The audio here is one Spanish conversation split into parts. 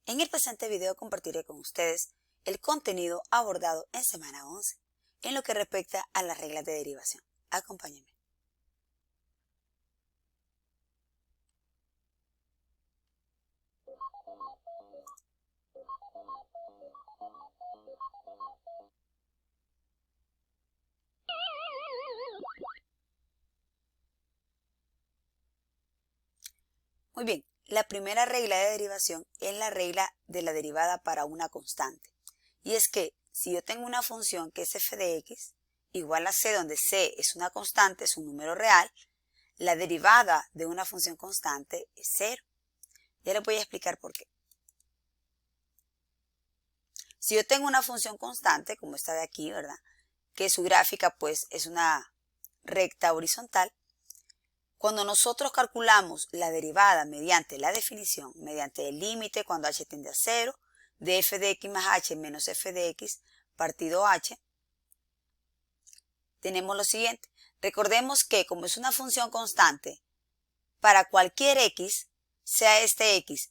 En el presente video compartiré con ustedes el contenido abordado en semana 11 en lo que respecta a las reglas de derivación. Acompáñenme. Muy bien, la primera regla de derivación es la regla de la derivada para una constante. Y es que si yo tengo una función que es f de x igual a c, donde c es una constante, es un número real, la derivada de una función constante es 0. Ya les voy a explicar por qué. Si yo tengo una función constante, como esta de aquí, ¿verdad?, que su gráfica pues es una recta horizontal, cuando nosotros calculamos la derivada mediante la definición, mediante el límite cuando h tiende a 0, de f de x más h menos f de x partido h, tenemos lo siguiente. Recordemos que como es una función constante, para cualquier x, sea este x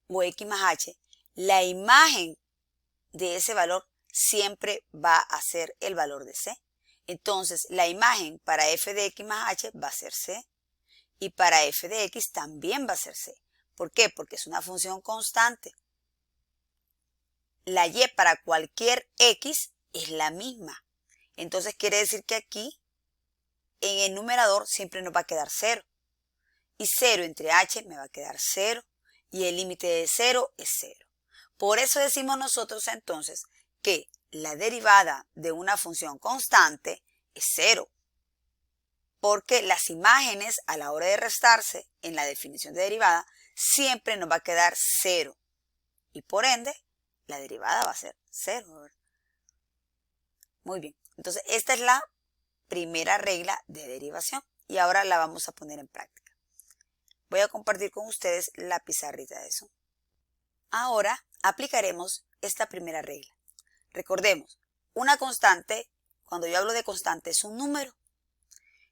o x más h, la imagen de ese valor siempre va a ser el valor de c. Entonces, la imagen para f de x más h va a ser c. Y para f de x también va a ser c. ¿Por qué? Porque es una función constante. La y para cualquier x es la misma. Entonces quiere decir que aquí, en el numerador, siempre nos va a quedar 0. Y 0 entre h me va a quedar 0. Y el límite de 0 es 0. Por eso decimos nosotros entonces que la derivada de una función constante es 0. Porque las imágenes a la hora de restarse en la definición de derivada siempre nos va a quedar 0. Y por ende, la derivada va a ser 0. ¿Verdad? Muy bien. Entonces, esta es la primera regla de derivación. Y ahora la vamos a poner en práctica. Voy a compartir con ustedes la pizarrita de eso. Ahora aplicaremos esta primera regla. Recordemos, una constante, cuando yo hablo de constante, es un número.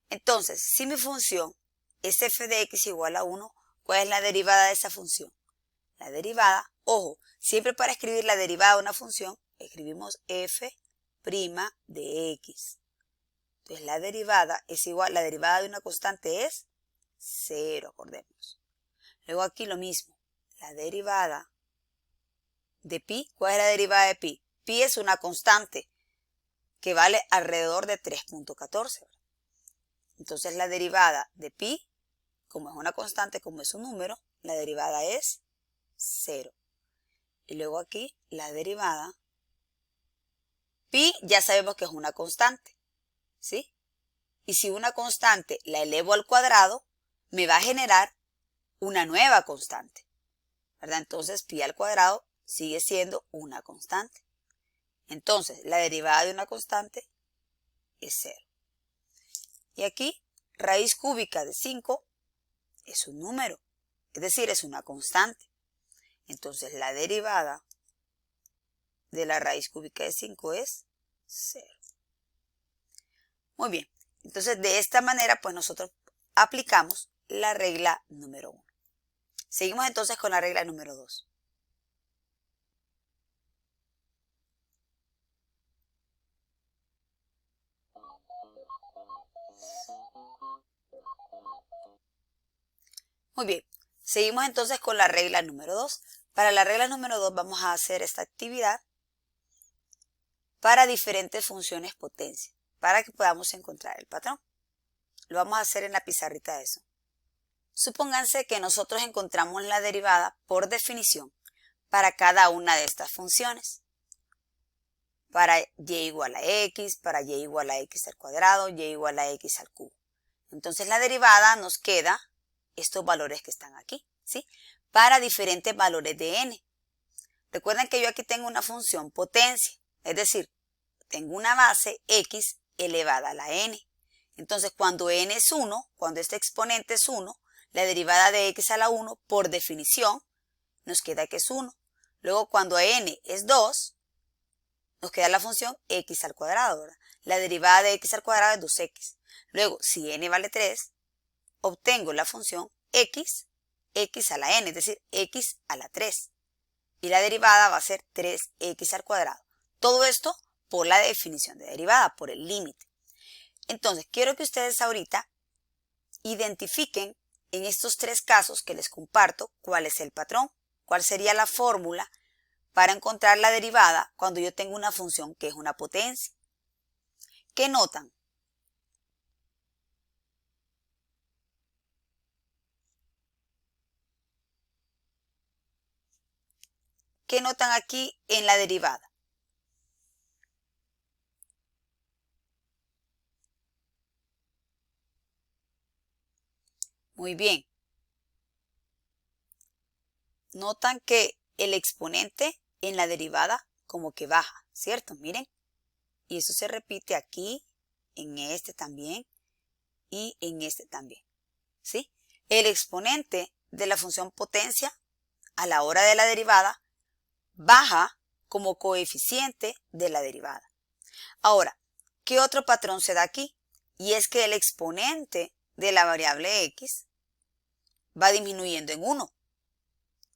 Entonces, si mi función es f de x igual a 1, ¿cuál es la derivada de esa función? La derivada, ojo, siempre para escribir la derivada de una función, escribimos f' de x. Entonces, la derivada es igual, la derivada de una constante es 0, acordémonos. Luego aquí lo mismo, la derivada de pi, ¿cuál es la derivada de pi? Pi es una constante que vale alrededor de 3.14. Entonces la derivada de pi, como es una constante, como es un número, la derivada es 0. Y luego aquí la derivada, pi ya sabemos que es una constante, ¿sí? Y si una constante la elevo al cuadrado, me va a generar una nueva constante, ¿verdad? Entonces pi al cuadrado sigue siendo una constante. Entonces la derivada de una constante es 0. Y aquí, raíz cúbica de 5 es un número, es decir, es una constante. Entonces, la derivada de la raíz cúbica de 5 es 0. Muy bien, entonces de esta manera, pues nosotros aplicamos la regla número 1. Seguimos entonces con la regla número 2. Muy bien, seguimos entonces con la regla número 2. Para la regla número 2 vamos a hacer esta actividad para diferentes funciones potencia, para que podamos encontrar el patrón. Lo vamos a hacer en la pizarrita de eso. Supónganse que nosotros encontramos la derivada por definición para cada una de estas funciones. Para y igual a x, para y igual a x al cuadrado, y igual a x al cubo. Entonces la derivada nos queda estos valores que están aquí, ¿sí? Para diferentes valores de n. Recuerden que yo aquí tengo una función potencia, es decir, tengo una base x elevada a la n. Entonces cuando n es 1, cuando este exponente es 1, la derivada de x a la 1, por definición, nos queda que es 1. Luego cuando n es 2, nos queda la función x al cuadrado, ¿verdad? La derivada de x al cuadrado es 2x. Luego, si n vale 3, obtengo la función x a la n, es decir, x a la 3. y la derivada va a ser 3x al cuadrado. Todo esto por la definición de derivada, por el límite. Entonces, quiero que ustedes ahorita identifiquen en estos tres casos que les comparto cuál es el patrón, cuál sería la fórmula para encontrar la derivada cuando yo tengo una función que es una potencia. ¿Qué notan? ¿Qué notan aquí en la derivada? Muy bien. Notan que el exponente en la derivada como que baja, ¿cierto? Miren. Y eso se repite aquí, en este también y en este también, ¿sí? El exponente de la función potencia a la hora de la derivada baja como coeficiente de la derivada. Ahora, ¿qué otro patrón se da aquí? Y es que el exponente de la variable x va disminuyendo en 1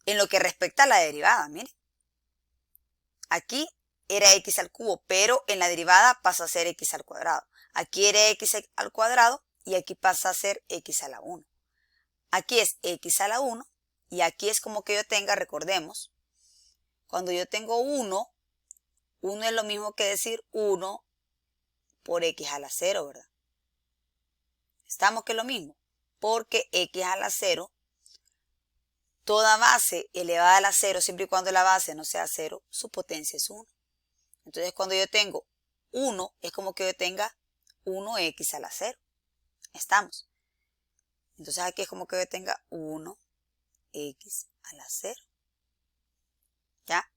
en lo que respecta a la derivada, miren. Aquí era x al cubo, pero en la derivada pasa a ser x al cuadrado. Aquí era x al cuadrado y aquí pasa a ser x a la 1. Aquí es x a la 1 y aquí es como que yo tenga, recordemos, cuando yo tengo 1 es lo mismo que decir 1 por x a la 0, ¿verdad? Estamos que es lo mismo, porque x a la 0, toda base elevada a la 0, siempre y cuando la base no sea 0, su potencia es 1. Entonces, cuando yo tengo 1, es como que yo tenga 1x a la 0. ¿Estamos? Entonces, aquí es como que yo tenga 1x a la 0. ¿Ya?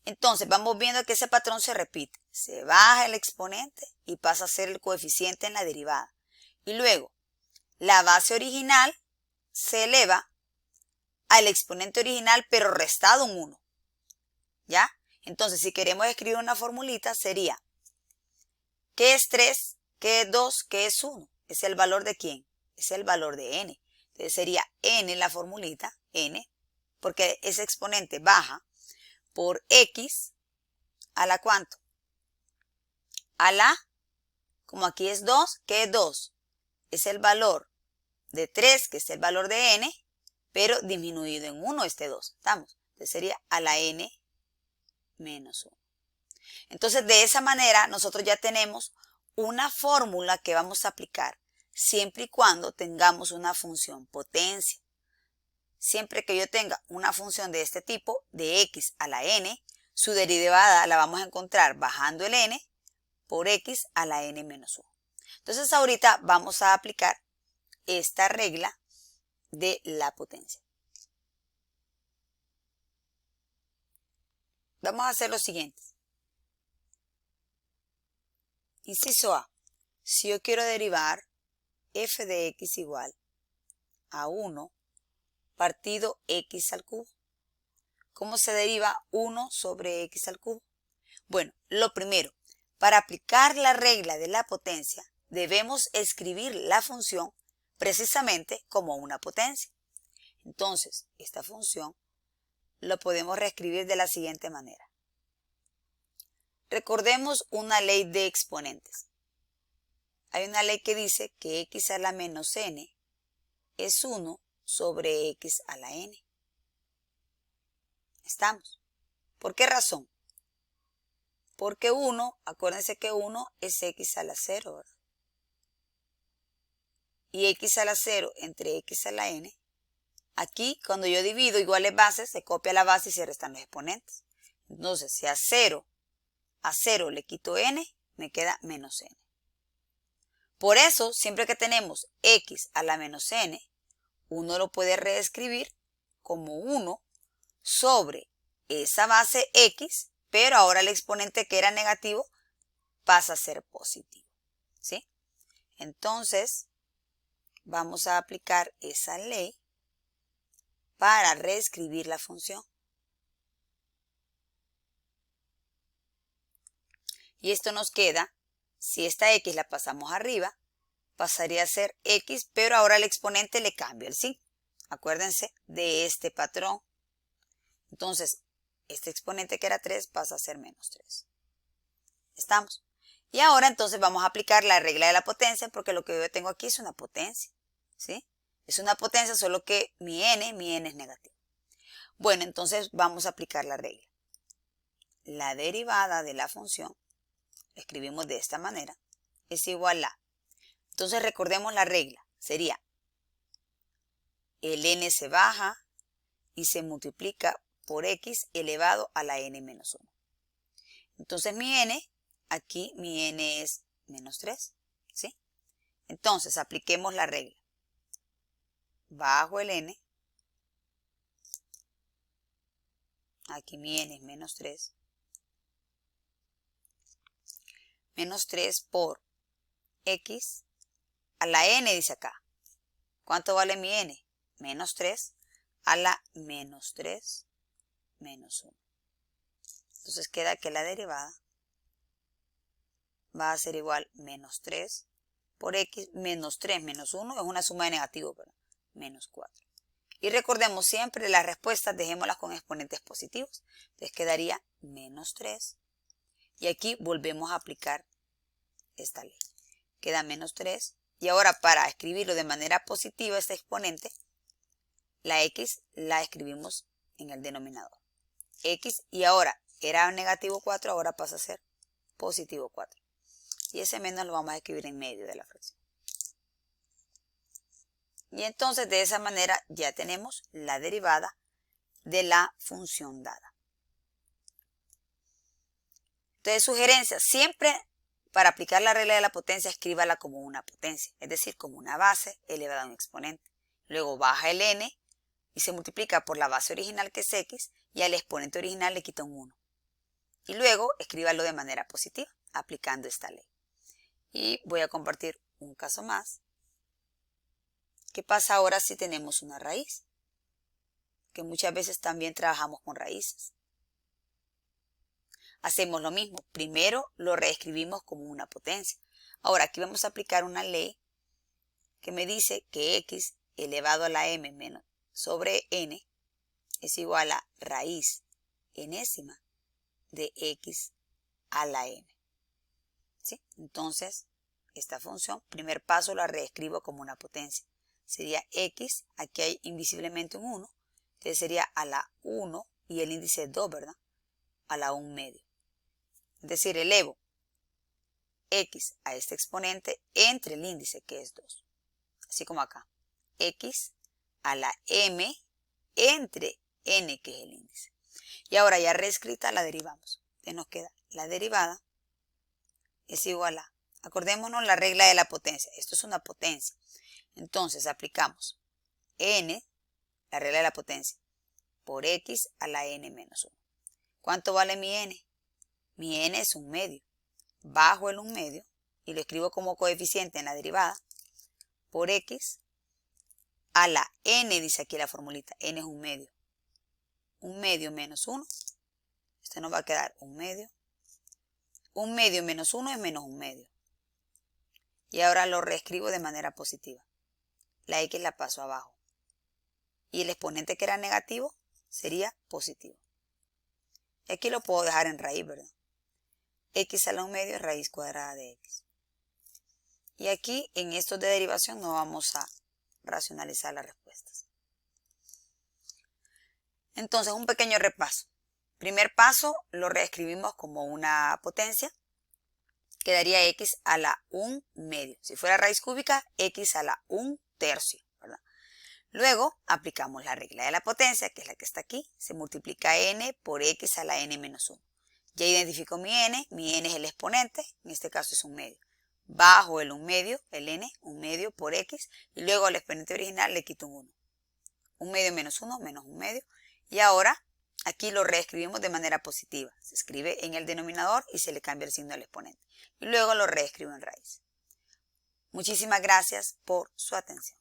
Entonces, vamos viendo que ese patrón se repite. Se baja el exponente y pasa a ser el coeficiente en la derivada. Y luego, la base original se eleva al exponente original, pero restado un 1. ¿Ya? Entonces, si queremos escribir una formulita, sería ¿qué es 3? ¿Qué es 2? ¿Qué es 1? ¿Es el valor de quién? Es el valor de n. Entonces sería n la formulita, n, porque ese exponente baja por x a la ¿cuánto? A la, como aquí es 2, ¿qué es 2? Es el valor de 3, que es el valor de n, pero disminuido en 1 este 2. ¿Estamos? Entonces sería a la n menos 1. Entonces, de esa manera, nosotros ya tenemos una fórmula que vamos a aplicar siempre y cuando tengamos una función potencia. Siempre que yo tenga una función de este tipo, de x a la n, su derivada la vamos a encontrar bajando el n por x a la n menos 1. Entonces, ahorita vamos a aplicar esta regla de la potencia. Vamos a hacer lo siguiente. Inciso A. Si yo quiero derivar f de x igual a 1 partido x al cubo. ¿Cómo se deriva 1 sobre x al cubo? Bueno, lo primero, para aplicar la regla de la potencia, debemos escribir la función precisamente como una potencia. Entonces, esta función lo podemos reescribir de la siguiente manera. Recordemos una ley de exponentes. Hay una ley que dice que x a la menos n es 1 sobre x a la n. ¿Estamos? ¿Por qué razón? Porque 1, acuérdense que 1 es x a la 0, ¿verdad? Y x a la 0 entre x a la n. Aquí, cuando yo divido iguales bases, se copia la base y se restan los exponentes. Entonces, si a 0 le quito n, me queda menos n. Por eso, siempre que tenemos x a la menos n, uno lo puede reescribir como 1 sobre esa base x, pero ahora el exponente que era negativo pasa a ser positivo, ¿sí? Entonces, vamos a aplicar esa ley para reescribir la función. Y esto nos queda, si esta x la pasamos arriba, pasaría a ser x, pero ahora el exponente le cambio el signo. Acuérdense de este patrón. Entonces, este exponente que era 3 pasa a ser menos 3. ¿Estamos? Y ahora entonces vamos a aplicar la regla de la potencia porque lo que yo tengo aquí es una potencia. ¿Sí? Es una potencia, solo que mi n es negativo. Bueno, entonces vamos a aplicar la regla. La derivada de la función, la escribimos de esta manera, es igual a. Entonces recordemos la regla. Sería el n se baja y se multiplica por x elevado a la n menos 1. Entonces mi n, aquí mi n es menos 3. ¿Sí? Entonces apliquemos la regla. Bajo el n, aquí mi n es menos 3, menos 3 por x a la n dice acá. ¿Cuánto vale mi n? Menos 3 a la menos 3 menos 1. Entonces queda que la derivada va a ser igual menos 3 por x, menos 3 menos 1 es una suma de negativos, ¿verdad? Menos 4. Y recordemos siempre las respuestas, dejémoslas con exponentes positivos. Entonces quedaría menos 3. Y aquí volvemos a aplicar esta ley. Queda menos 3. Y ahora para escribirlo de manera positiva, este exponente, la x la escribimos en el denominador. X, y ahora era negativo 4, ahora pasa a ser positivo 4. Y ese menos lo vamos a escribir en medio de la fracción. Y entonces de esa manera ya tenemos la derivada de la función dada. Entonces, sugerencia, siempre para aplicar la regla de la potencia, escríbala como una potencia, es decir, como una base elevada a un exponente. Luego baja el n y se multiplica por la base original que es x y al exponente original le quita un 1. Y luego escríbalo de manera positiva, aplicando esta ley. Y voy a compartir un caso más. ¿Qué pasa ahora si tenemos una raíz? Que muchas veces también trabajamos con raíces. Hacemos lo mismo. Primero lo reescribimos como una potencia. Ahora aquí vamos a aplicar una ley que me dice que x elevado a la m menos sobre n es igual a raíz enésima de x a la m. ¿Sí? Entonces, esta función, primer paso la reescribo como una potencia. Sería x, aquí hay invisiblemente un 1, entonces sería a la 1 y el índice es 2, ¿verdad? A la 1 medio. Es decir, elevo x a este exponente entre el índice que es 2. Así como acá. X a la m entre n que es el índice. Y ahora ya reescrita la derivamos. Entonces nos queda la derivada es igual a, acordémonos la regla de la potencia. Esto es una potencia. Entonces aplicamos n, la regla de la potencia, por x a la n menos 1. ¿Cuánto vale mi n? Mi n es un medio. Bajo el 1 medio y lo escribo como coeficiente en la derivada por x a la n, dice aquí la formulita, n es un medio. 1 medio menos 1, este nos va a quedar 1 medio. 1 medio menos 1 es menos 1 medio. Y ahora lo reescribo de manera positiva. La x la paso abajo. Y el exponente que era negativo sería positivo. Y aquí lo puedo dejar en raíz, ¿verdad? X a la 1 medio es raíz cuadrada de x. Y aquí en estos de derivación no vamos a racionalizar las respuestas. Entonces, un pequeño repaso. Primer paso, lo reescribimos como una potencia. Quedaría x a la 1 medio. Si fuera raíz cúbica, x a la 1 tercio, ¿verdad? Luego, aplicamos la regla de la potencia, que es la que está aquí. Se multiplica n por x a la n menos 1. Ya identifico mi n es el exponente, en este caso es 1 medio. Bajo el 1 medio, el n, 1 medio por x, y luego al exponente original le quito un 1. 1 medio menos 1, menos 1 medio. Y ahora, aquí lo reescribimos de manera positiva. Se escribe en el denominador y se le cambia el signo al exponente. Y luego lo reescribo en raíz. Muchísimas gracias por su atención.